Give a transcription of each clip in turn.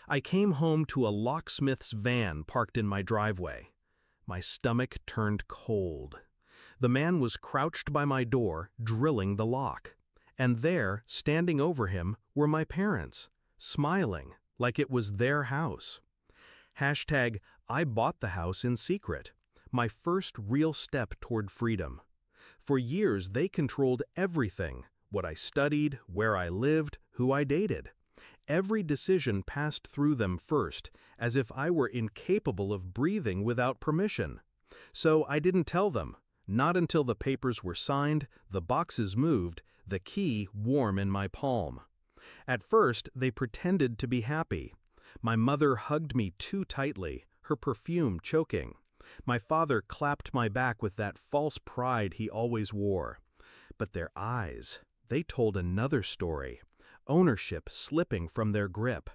I came home to a locksmith's van parked in my driveway. My stomach turned cold. The man was crouched by my door, drilling the lock. And there, standing over him, were my parents, smiling like it was their house. Hashtag, I bought the house in secret. My first real step toward freedom. For years, they controlled everything: what I studied, where I lived, who I dated. Every decision passed through them first, as if I were incapable of breathing without permission. So I didn't tell them, not until the papers were signed, the boxes moved, the key warm in my palm. At first, they pretended to be happy. My mother hugged me too tightly, her perfume choking. My father clapped my back with that false pride he always wore. But their eyes, they told another story. Ownership slipping from their grip.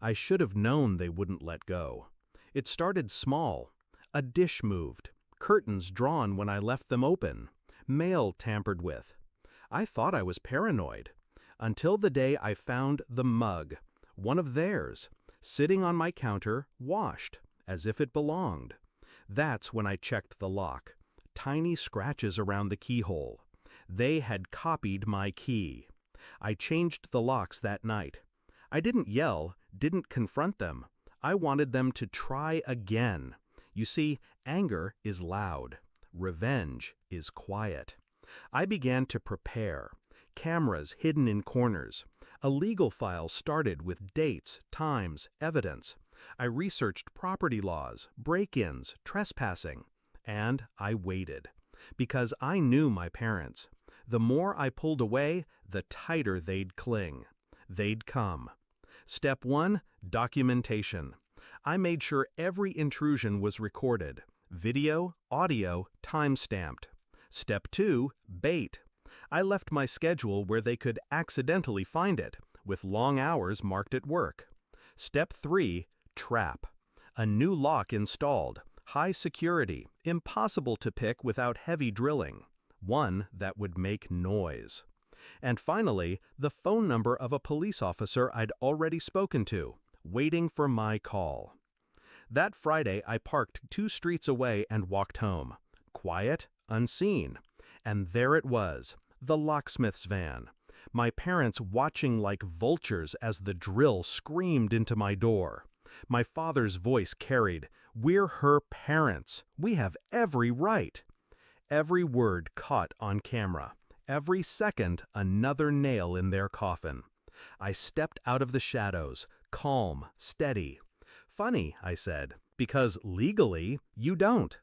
I should have known they wouldn't let go. It started small. A dish moved. Curtains drawn when I left them open. Mail tampered with. I thought I was paranoid. Until the day I found the mug, one of theirs, sitting on my counter, washed, as if it belonged. That's when I checked the lock. Tiny scratches around the keyhole. They had copied my key. I changed the locks that night. I didn't yell, didn't confront them. I wanted them to try again. You see, anger is loud. Revenge is quiet. I began to prepare. Cameras hidden in corners. A legal file started with dates, times, evidence. I researched property laws, break-ins, trespassing. And I waited. Because I knew my parents. The more I pulled away, the tighter they'd cling. They'd come. Step 1, documentation. I made sure every intrusion was recorded. Video, audio, time-stamped. Step 2, bait. I left my schedule where they could accidentally find it, with long hours marked at work. Step 3, trap. A new lock installed, high security, impossible to pick without heavy drilling. One that would make noise. And finally, the phone number of a police officer I'd already spoken to, waiting for my call. That Friday, I parked 2 streets away and walked home. Quiet, unseen. And there it was, the locksmith's van. My parents watching like vultures as the drill screamed into my door. My father's voice carried, "We're her parents. We have every right." Every word caught on camera. Every second, another nail in their coffin. I stepped out of the shadows, calm, steady. "Funny," I said, "because legally, you don't."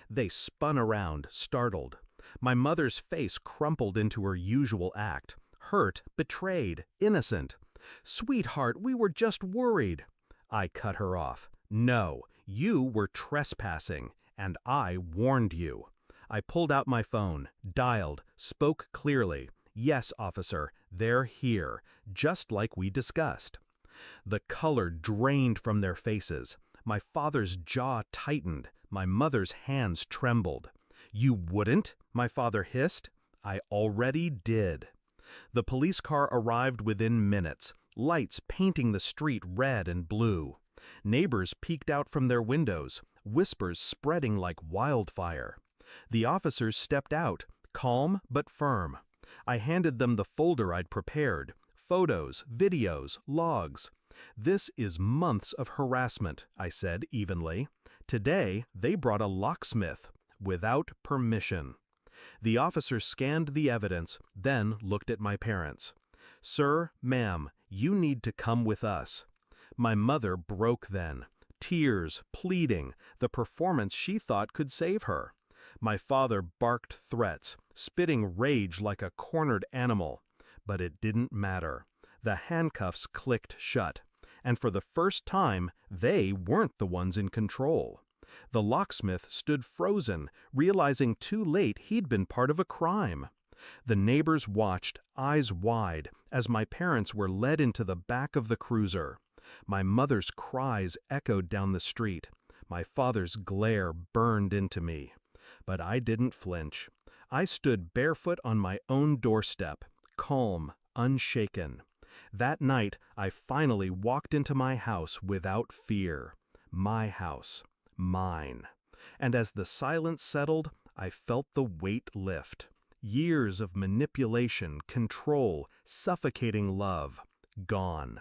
They spun around, startled. My mother's face crumpled into her usual act. Hurt, betrayed, innocent. "Sweetheart, we were just worried." I cut her off. "No, you were trespassing, and I warned you." I pulled out my phone, dialed, spoke clearly. "Yes, officer, they're here, just like we discussed." The color drained from their faces. My father's jaw tightened. My mother's hands trembled. "You wouldn't?" my father hissed. "I already did." The police car arrived within minutes, lights painting the street red and blue. Neighbors peeked out from their windows, whispers spreading like wildfire. The officers stepped out, calm but firm. I handed them the folder I'd prepared, photos, videos, logs. "This is months of harassment," I said evenly. "Today, they brought a locksmith, without permission." The officer scanned the evidence, then looked at my parents. "Sir, ma'am, you need to come with us." My mother broke then. Tears, pleading, the performance she thought could save her. My father barked threats, spitting rage like a cornered animal. But it didn't matter. The handcuffs clicked shut. And for the first time, they weren't the ones in control. The locksmith stood frozen, realizing too late he'd been part of a crime. The neighbors watched, eyes wide, as my parents were led into the back of the cruiser. My mother's cries echoed down the street. My father's glare burned into me. But I didn't flinch. I stood barefoot on my own doorstep, calm, unshaken. That night, I finally walked into my house without fear. My house. Mine. And as the silence settled, I felt the weight lift. Years of manipulation, control, suffocating love, gone.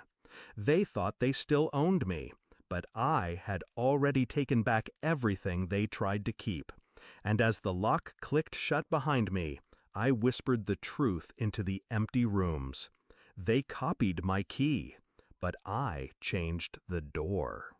They thought they still owned me, but I had already taken back everything they tried to keep. And as the lock clicked shut behind me, I whispered the truth into the empty rooms. They copied my key, but I changed the door.